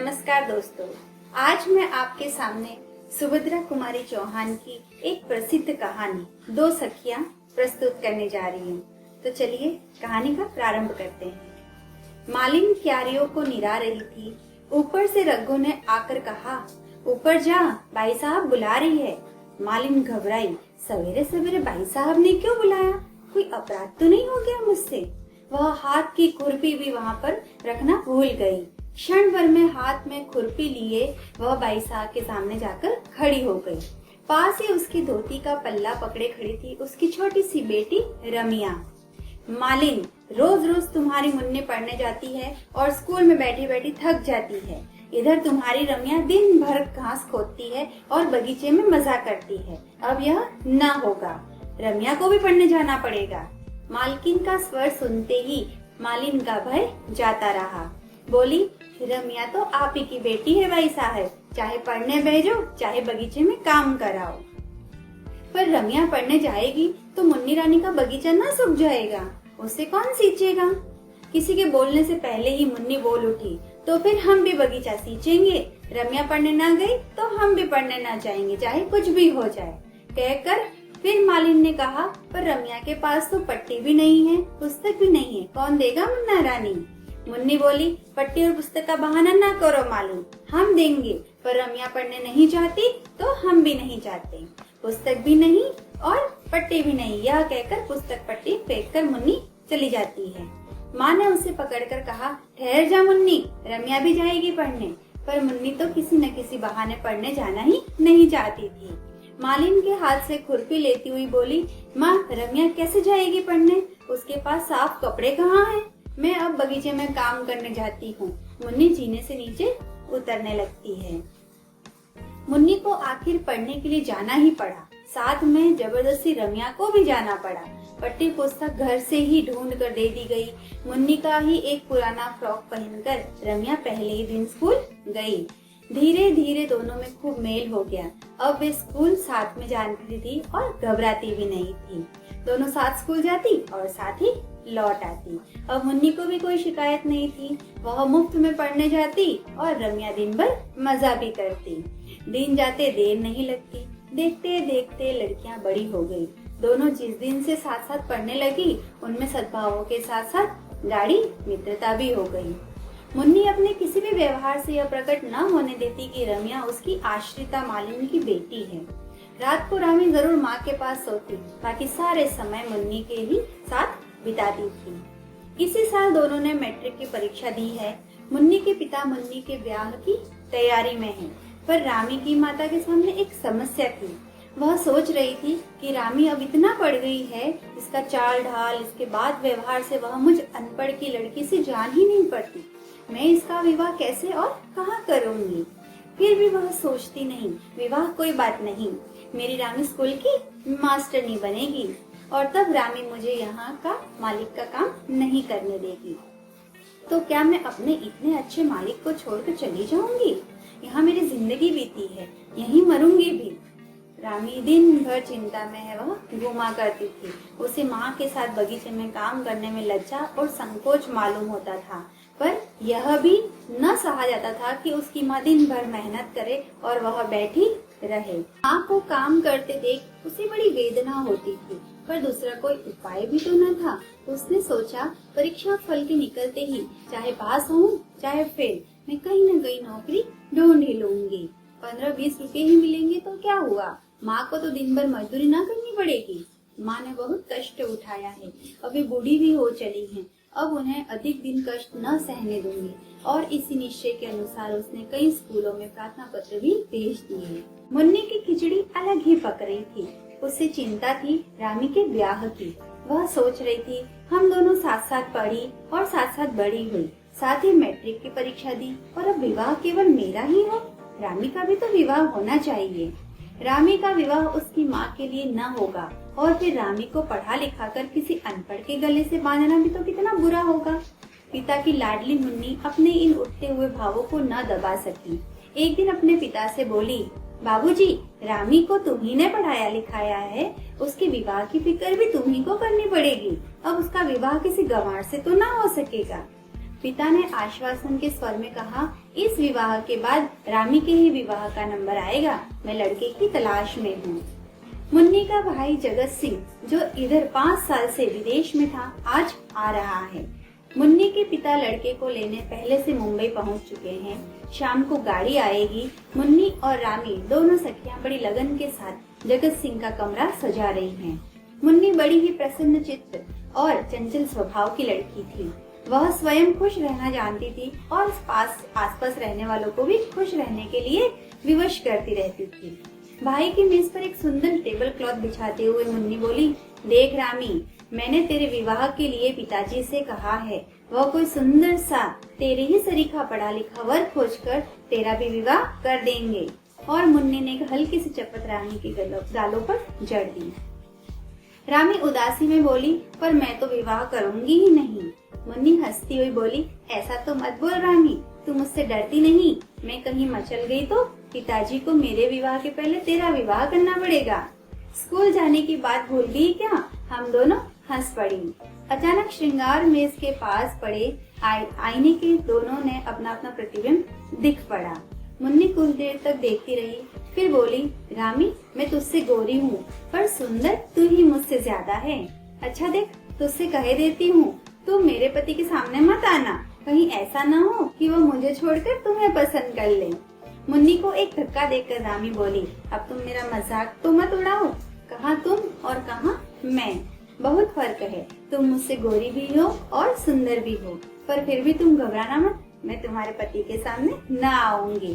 नमस्कार दोस्तों, आज मैं आपके सामने सुभद्रा कुमारी चौहान की एक प्रसिद्ध कहानी दो सखियां प्रस्तुत करने जा रही हूँ। तो चलिए कहानी का प्रारंभ करते हैं। मालिन क्यारियों को निरा रही थी। ऊपर से रघु ने आकर कहा, ऊपर जा, भाई साहब बुला रही है। मालिन घबराई, सवेरे सवेरे भाई साहब ने क्यों बुलाया? कोई अपराध तो नहीं हो गया मुझसे? वह हाथ की खुरपी भी वहाँ पर रखना भूल गई। क्षण भर में हाथ में खुरपी लिए वह भाई साहब के सामने जाकर खड़ी हो गई। पास ही उसकी धोती का पल्ला पकड़े खड़ी थी उसकी छोटी सी बेटी रमिया। मालिन, रोज रोज तुम्हारी मुन्नी पढ़ने जाती है और स्कूल में बैठी बैठी थक जाती है। इधर तुम्हारी रमिया दिन भर घास खोदती है और बगीचे में मजा करती है। अब यह न होगा, रमिया को भी पढ़ने जाना पड़ेगा। मालकिन का स्वर सुनते ही मालिन का भय जाता रहा। बोली, रमिया तो आप ही की बेटी है भाई साहब, चाहे पढ़ने भेजो चाहे बगीचे में काम कराओ। पर रमिया पढ़ने जाएगी तो मुन्नी रानी का बगीचा ना सूख जाएगा, उससे कौन सींचेगा? किसी के बोलने से पहले ही मुन्नी बोल उठी, तो फिर हम भी बगीचा सींचेंगे। रमिया पढ़ने ना गई तो हम भी पढ़ने ना जाएंगे, चाहे कुछ भी हो जाए। कहकर फिर मालिन ने कहा, पर रमिया के पास तो पट्टी भी नहीं है, पुस्तक भी नहीं है, कौन देगा मुन्ना रानी? मुन्नी बोली, पट्टी और पुस्तक का बहाना ना करो मालिन, हम देंगे, पर रमिया पढ़ने नहीं जाती तो हम भी नहीं जाते। पुस्तक भी नहीं और पट्टी भी नहीं, यह कहकर पुस्तक पट्टी फेंक कर मुन्नी चली जाती है। माँ ने उसे पकड़कर कहा, ठहर जा मुन्नी, रमिया भी जाएगी पढ़ने। पर मुन्नी तो किसी न किसी बहाने पढ़ने जाना ही नहीं चाहती थी। मालिन के हाथ से खुरपी लेती हुई बोली, माँ, रमिया कैसे जाएगी पढ़ने? उसके पास साफ कपड़े कहाँ हैं? मैं अब बगीचे में काम करने जाती हूँ। मुन्नी जीने से नीचे उतरने लगती है। मुन्नी को आखिर पढ़ने के लिए जाना ही पड़ा, साथ में जबरदस्ती रमिया को भी जाना पड़ा। पट्टी पुस्तक घर से ही ढूंढ कर दे दी गई। मुन्नी का ही एक पुराना फ्रॉक पहनकर रमिया पहले ही दिन स्कूल गई। धीरे धीरे दोनों में खूब मेल हो गया। अब वे स्कूल साथ में जानती थी और घबराती भी नहीं थी। दोनों साथ स्कूल जाती और साथ ही लौट आती। अब मुन्नी को भी कोई शिकायत नहीं थी, वह मुफ्त में पढ़ने जाती और रमिया दिन भर मजा भी करती। दिन जाते देर नहीं लगती। देखते देखते लड़कियां बड़ी हो गई। दोनों जिस दिन से साथ साथ पढ़ने लगी, उनमें सद्भावों के साथ साथ गाढ़ी मित्रता भी हो गई। मुन्नी अपने किसी भी व्यवहार से यह प्रकट न होने देती कि रमिया उसकी आश्रिता मालिनी की बेटी है। रात को रामी जरूर माँ के पास सोती, बाकी सारे समय मुन्नी के ही साथ बिताती थी। इसी साल दोनों ने मैट्रिक की परीक्षा दी है। मुन्नी के पिता मुन्नी के ब्याह की तैयारी में हैं, पर रामी की माता के सामने एक समस्या थी। वह सोच रही थी कि रामी अब इतना पढ़ गई है, इसका चाल ढाल, इसके बाद व्यवहार से वह मुझ अनपढ़ की लड़की से जान ही नहीं पड़ती। मैं इसका विवाह कैसे और कहाँ करूँगी? फिर भी वह सोचती नहीं, विवाह कोई बात नहीं, मेरी रामी स्कूल की मास्टरनी बनेगी और तब रामी मुझे यहाँ का मालिक का काम नहीं करने देगी। तो क्या मैं अपने इतने अच्छे मालिक को छोड़कर चली जाऊंगी? यहाँ मेरी जिंदगी बीती है, यहीं मरूंगी भी। रामी दिन भर चिंता में है वह घूमा करती थी। उसे माँ के साथ बगीचे में काम करने में लज्जा और संकोच मालूम होता था, पर यह भी न सहा जाता था कि उसकी माँ दिन भर मेहनत करे और वह बैठी रहे। माँ को काम करते देख उसे बड़ी वेदना होती थी, पर दूसरा कोई उपाय भी तो न था। उसने सोचा, परीक्षा फल के निकलते ही चाहे पास हूँ चाहे फेल, मैं कहीं न कहीं नौकरी ढूंढ ही लूंगी। 15-20 रुपए ही मिलेंगे तो क्या हुआ, माँ को तो दिन भर मजदूरी ना करनी पड़ेगी। माँ ने बहुत कष्ट उठाया है, अब वे बूढ़ी भी हो चली हैं, अब उन्हें अधिक दिन कष्ट न सहने दूंगी। और इसी निश्चय के अनुसार उसने कई स्कूलों में प्रार्थना पत्र भी भेज दिए। मुन्नी की खिचड़ी अलग ही पक रही थी। उसे चिंता थी रामी के ब्याह की। वह सोच रही थी, हम दोनों साथ साथ पढ़ी और साथ साथ बड़ी हुई, साथ ही मैट्रिक की परीक्षा दी, और अब विवाह केवल मेरा ही हो? रामी का भी तो विवाह होना चाहिए। रामी का विवाह उसकी माँ के लिए न होगा और फिर रामी को पढ़ा लिखा कर किसी अनपढ़ के गले से बांधना भी तो कितना बुरा होगा। पिता की लाडली मुन्नी अपने इन उठते हुए भावों को न दबा सकी। एक दिन अपने पिता से बोली, बाबूजी, रामी को तुम्ही ने पढ़ाया लिखाया है, उसके विवाह की फिक्र भी तुम्ही को करनी पड़ेगी। अब उसका विवाह किसी गंवार से तो ना हो सकेगा। पिता ने आश्वासन के स्वर में कहा, इस विवाह के बाद रामी के ही विवाह का नंबर आएगा। मैं लड़के की तलाश में हूँ। मुन्नी का भाई जगत सिंह, जो इधर 5 साल से विदेश में था, आज आ रहा है। मुन्नी के पिता लड़के को लेने पहले से मुंबई पहुंच चुके हैं। शाम को गाड़ी आएगी। मुन्नी और रामी दोनों सखियां बड़ी लगन के साथ जगत सिंह का कमरा सजा रही हैं। मुन्नी बड़ी ही प्रसन्न चित्त और चंचल स्वभाव की लड़की थी। वह स्वयं खुश रहना जानती थी और आसपास रहने वालों को भी खुश रहने के लिए विवश करती रहती थी। भाई की मेज पर एक सुंदर टेबल क्लॉथ बिछाते हुए मुन्नी बोली, देख रामी, मैंने तेरे विवाह के लिए पिताजी से कहा है। वह कोई सुंदर सा तेरे ही सरीखा पढ़ा लिखा वर खोजकर तेरा भी विवाह कर देंगे। और मुन्नी ने एक हल्की सी चपत रामी के गालों पर जड़ दी। रामी उदासी में बोली, पर मैं तो विवाह करूंगी ही नहीं। मुन्नी हंसती हुई बोली, ऐसा तो मत बोल रामी, तू मुझसे डरती नहीं? मैं कहीं मचल गई तो पिताजी को मेरे विवाह के पहले तेरा विवाह करना पड़ेगा। स्कूल जाने की बात भूल गई क्या? हम दोनों हंस पड़ी। अचानक श्रृंगार मेज के पास पड़े आईने के दोनों ने अपना अपना प्रतिबिंब दिख पड़ा। मुन्नी कुछ देर तक देखती रही, फिर बोली, रामी, मैं तुझसे गोरी हूँ, पर सुंदर तू ही मुझसे ज्यादा है। अच्छा देख, तुझसे कह देती हूँ, तू मेरे पति के सामने मत आना। कहीं ऐसा न हो कि वो मुझे छोड़कर तुम्हें पसंद कर ले। मुन्नी को एक धक्का देकर रामी बोली, अब तुम मेरा मजाक तो मत उड़ाओ। कहाँ तुम और कहाँ मैं, बहुत फर्क है। तुम मुझसे गोरी भी हो और सुंदर भी हो, पर फिर भी तुम घबराना मत, मैं तुम्हारे पति के सामने न आऊंगी।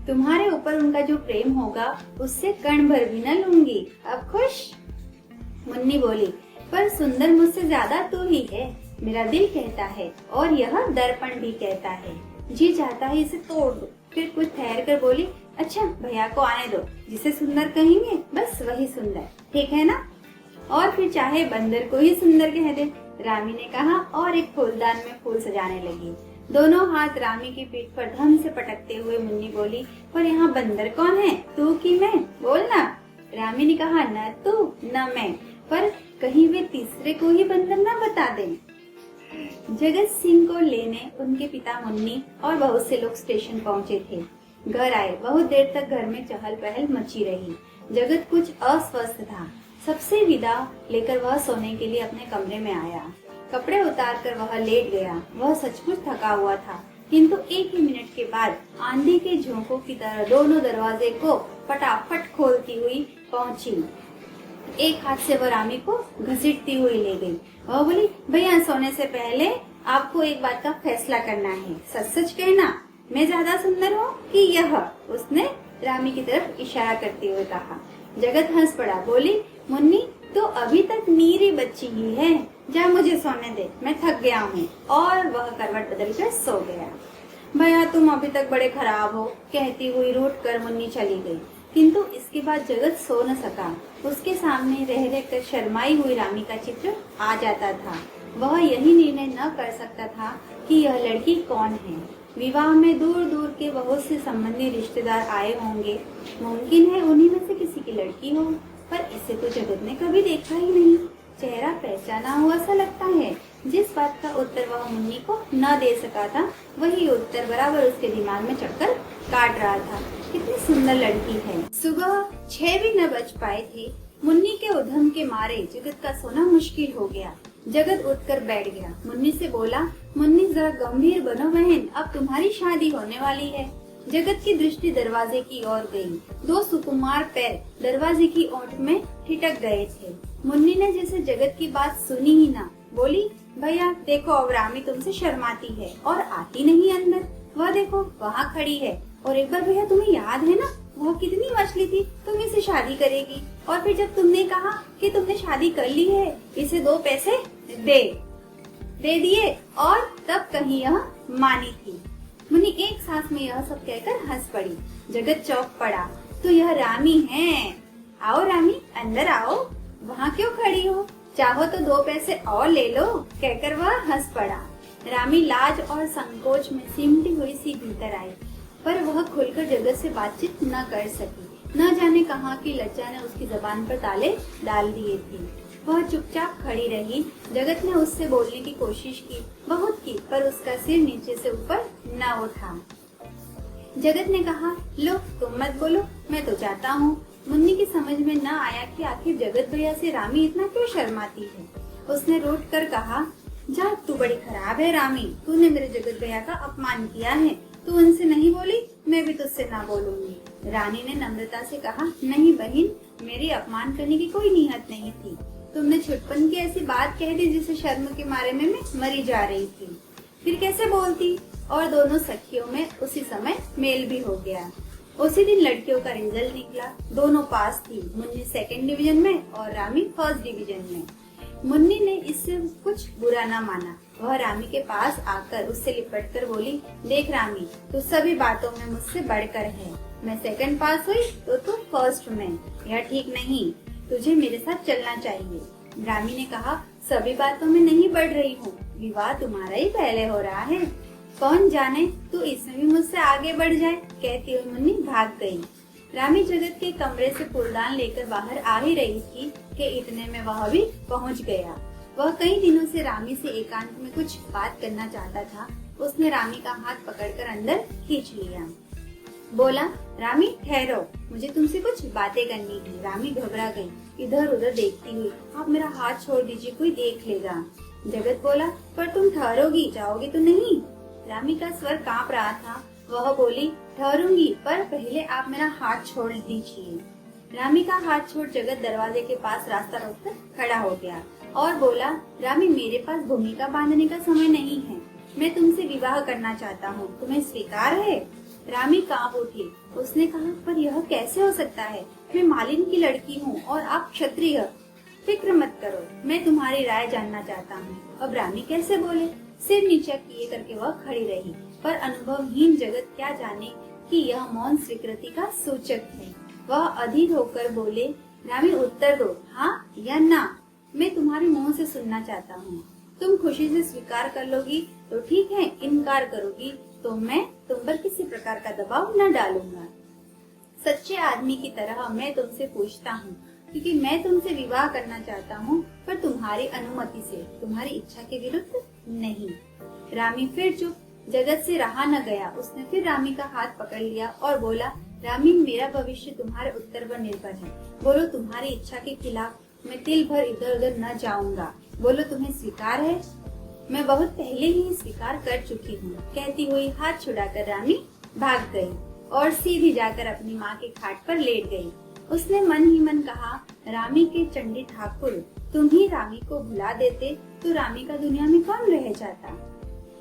तुम्हारे ऊपर उनका जो प्रेम होगा उससे कण भर भी न लूंगी। अब खुश? मुन्नी बोली, पर सुंदर मुझसे ज्यादा तू ही है, मेरा दिल कहता है और यह दर्पण भी कहता है। जी चाहता है इसे तोड़ दो। फिर कुछ ठहर कर बोली, अच्छा भैया को आने दो, जिसे सुंदर कहेंगे बस वही सुंदर, ठीक है ना? और फिर चाहे बंदर को ही सुंदर कह दे, रामी ने कहा और एक फूलदान में फूल सजाने लगी। दोनों हाथ रामी की पीठ पर धम से पटकते हुए मुन्नी बोली, पर यहाँ बंदर कौन है, तू कि मैं? बोलना। रामी ने कहा, न तू न मैं, पर कहीं वे तीसरे को ही बंदर न बता दें। जगत सिंह को लेने उनके पिता मुन्नी और बहुत से लोग स्टेशन पहुँचे थे। घर आए, बहुत देर तक घर में चहल पहल मची रही। जगत कुछ अस्वस्थ था। सबसे विदा लेकर वह सोने के लिए अपने कमरे में आया। कपड़े उतारकर वह लेट गया। वह सचमुच थका हुआ था, किंतु एक ही मिनट के बाद आंधी के झोंकों की तरह दोनों दरवाजे को फटाफट खोलती हुई पहुंची। एक हाथ से वह रामी को घसीटती हुई ले गई। वह बोली, भैया सोने से पहले आपको एक बात का फैसला करना है, सच सच कहना, मैं ज्यादा सुंदर हूँ कि यह? उसने रामी की तरफ इशारा करते हुए कहा। जगत हंस पड़ा, बोली, मुन्नी तो अभी तक नीरी बच्ची ही है, जा मुझे सोने दे, मैं थक गया हूँ। और वह करवट बदल कर सो गया। भैया तुम अभी तक बड़े खराब हो, कहती हुई रूठ कर मुन्नी चली गई। किंतु इसके बाद जगत सो न सका। उसके सामने रह रहकर शर्माई हुई रामी का चित्र आ जाता था। वह यही निर्णय न कर सकता था कि यह लड़की कौन है। विवाह में दूर दूर के बहुत से संबंधी रिश्तेदार आए होंगे, मुमकिन है उन्हीं में से किसी की लड़की हो, पर इसे तो जगत ने कभी देखा ही नहीं। चेहरा पहचाना हुआ सा लगता है। जिस बात का उत्तर वह मुन्नी को न दे सका था, वही उत्तर बराबर उसके दिमाग में चढ़कर काट रहा था। कितनी सुंदर लड़की है। सुबह 6 भी न बज पाए थे। मुन्नी के उधम के मारे जगत का सोना मुश्किल हो गया। जगत उठकर बैठ गया। मुन्नी से बोला, मुन्नी जरा गंभीर बनो बहन, अब तुम्हारी शादी होने वाली है। जगत की दृष्टि दरवाजे की ओर गई। 2 सुकुमार पैर दरवाजे की ओट में ठिठक गए थे। मुन्नी ने जैसे जगत की बात सुनी ही ना, बोली, भैया देखो अब रामी तुमसे शर्माती है और आती नहीं अंदर। वह देखो वहाँ खड़ी है। और एक बार भैया तुम्हें याद है ना, वो कितनी मछली थी, तुम इसे शादी करेगी। और फिर जब तुमने कहा कि तुमने शादी कर ली है, इसे 2 पैसे दे दिए, और तब कहीं यह मानी थी। मुन्नी एक सांस में यह सब कहकर हंस पड़ी। जगत चौंक पड़ा, तो यह रामी है। आओ रामी, अंदर आओ, वहाँ क्यों खड़ी हो, चाहो तो 2 पैसे और ले लो, कहकर वह हंस पड़ा। रामी लाज और संकोच में सिमटी हुई सी भीतर आई, पर वह खुलकर जगत से बातचीत न कर सकी। न जाने कहाँ की लज्जा ने उसकी जबान पर ताले डाल दिए थे। वह चुपचाप खड़ी रही। जगत ने उससे बोलने की कोशिश की, बहुत की, पर उसका सिर नीचे से ऊपर न उठा। जगत ने कहा, लो तुम मत बोलो, मैं तो जाता हूँ। मुन्नी की समझ में न आया कि आखिर जगत भैया से रामी इतना क्यों शर्माती है। उसने रूठ कर कहा, जा तू बड़ी खराब है रामी, तूने मेरे जगत भैया का अपमान किया है। तू उनसे नहीं बोली, मैं भी तुझसे ना बोलूंगी। रानी ने नम्रता से कहा, नहीं बहन, मेरी अपमान करने की कोई नीयत नहीं थी। तुमने छुटपन की ऐसी बात कह दी जिसे शर्म के मारे में मैं मरी जा रही थी। फिर कैसे बोलती। और दोनों सखियों में उसी समय मेल भी हो गया। उसी दिन लड़कियों का रिजल्ट निकला। दोनों पास थी, मुन्नी 2nd डिवीजन में और रामी 1st डिवीजन में। मुन्नी ने इससे कुछ बुरा ना माना। वह रामी के पास आकर उससे लिपट कर बोली, देख रामी, तू सभी बातों में मुझसे बढ़कर है। मैं 2nd पास हुई तो तू 1st में। यह ठीक नहीं, तुझे मेरे साथ चलना चाहिए। रामी ने कहा, सभी बातों में नहीं बढ़ रही हूँ, विवाह तुम्हारा ही पहले हो रहा है। कौन जाने तू इसमें भी मुझसे आगे बढ़ जाए। कहती हुई मुन्नी भाग गई। रामी जगत के कमरे से फूलदान लेकर बाहर आ ही रही थी कि इतने में वह भी पहुंच गया। वह कई दिनों से रामी से एकांत में कुछ बात करना चाहता था। उसने रामी का हाथ पकड़कर अंदर खींच लिया। बोला, रामी ठहरो, मुझे तुमसे कुछ बातें करनी है। रामी घबरा गई, इधर उधर देखती हुई, आप मेरा हाथ छोड़ दीजिए, कोई देख लेगा। जगत बोला, पर तुम ठहरोगी, जाओगी तो नहीं। रामी का स्वर कांप रहा था। वह बोली, ठहरूंगी, पर पहले आप मेरा हाथ छोड़ दीजिए। रामी का हाथ छोड़ जगत दरवाजे के पास रास्ता रोककर खड़ा हो गया और बोला, रामी, मेरे पास भूमिका बांधने का समय नहीं है। मैं तुमसे विवाह करना चाहता हूँ, तुम्हें स्वीकार है? रामी कांप उठी। उसने कहा, पर यह कैसे हो सकता है? मैं मालिन की लड़की हूँ और आप क्षत्रिय। फिक्र मत करो, मैं तुम्हारी राय जानना चाहता हूँ। अब रामी कैसे बोले? सिर नीचा किए करके वह खड़ी रही, पर अनुभवहीन जगत क्या जाने कि यह मौन स्वीकृति का सूचक है। वह अधीर होकर बोले, रामी उत्तर दो, हाँ या ना। मैं तुम्हारे मुंह से सुनना चाहता हूँ। तुम खुशी से स्वीकार कर लोगी तो ठीक है, इनकार करोगी तो मैं तुम पर किसी प्रकार का दबाव न डालूंगा। सच्चे आदमी की तरह मैं तुमसे पूछता हूँ, क्योंकि मैं तुमसे विवाह करना चाहता हूँ, पर तुम्हारी अनुमति से, तुम्हारी इच्छा के विरुद्ध नहीं। रामी फिर चुप। जगत से रहा न गया। उसने फिर रामी का हाथ पकड़ लिया और बोला, रामी, मेरा भविष्य तुम्हारे उत्तर पर निर्भर है। बोलो, तुम्हारी इच्छा के खिलाफ मैं तिल भर इधर उधर न जाऊंगा। बोलो, तुम्हें स्वीकार है? मैं बहुत पहले ही स्वीकार कर चुकी हूँ। कहती हुई हाथ छुड़ाकर रामी भाग गई और सीधी जाकर अपनी माँ के खाट पर लेट गई। उसने मन ही मन कहा, रामी के चंडी ठाकुर, तुम ही रामी को भुला देते तो रामी का दुनिया में कौन रह जाता।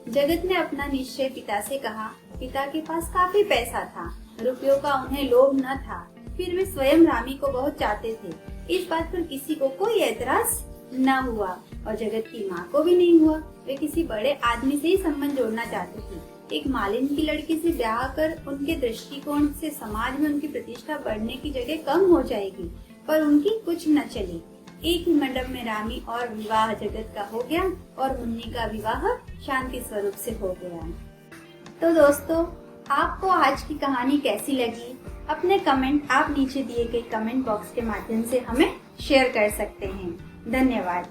जगत ने अपना निश्चय पिता से कहा। पिता के पास काफी पैसा था, रुपयों का उन्हें लोभ न था, फिर वे स्वयं रामी को बहुत चाहते थे। इस बात पर किसी को कोई ऐतराज न हुआ और जगत की माँ को भी नहीं हुआ। वे किसी बड़े आदमी से ही संबंध जोड़ना चाहते थे। एक मालिन की लड़की से ब्याह कर उनके दृष्टिकोण से समाज में उनकी प्रतिष्ठा बढ़ने की जगह कम हो जाएगी, पर उनकी कुछ न चली। एक ही मंडप में रामी और विवाह जगत का हो गया और मुन्नी का विवाह शांति स्वरूप से हो गया। तो दोस्तों, आपको आज की कहानी कैसी लगी? अपने कमेंट आप नीचे दिए गए कमेंट बॉक्स के माध्यम से हमें शेयर कर सकते हैं। धन्यवाद।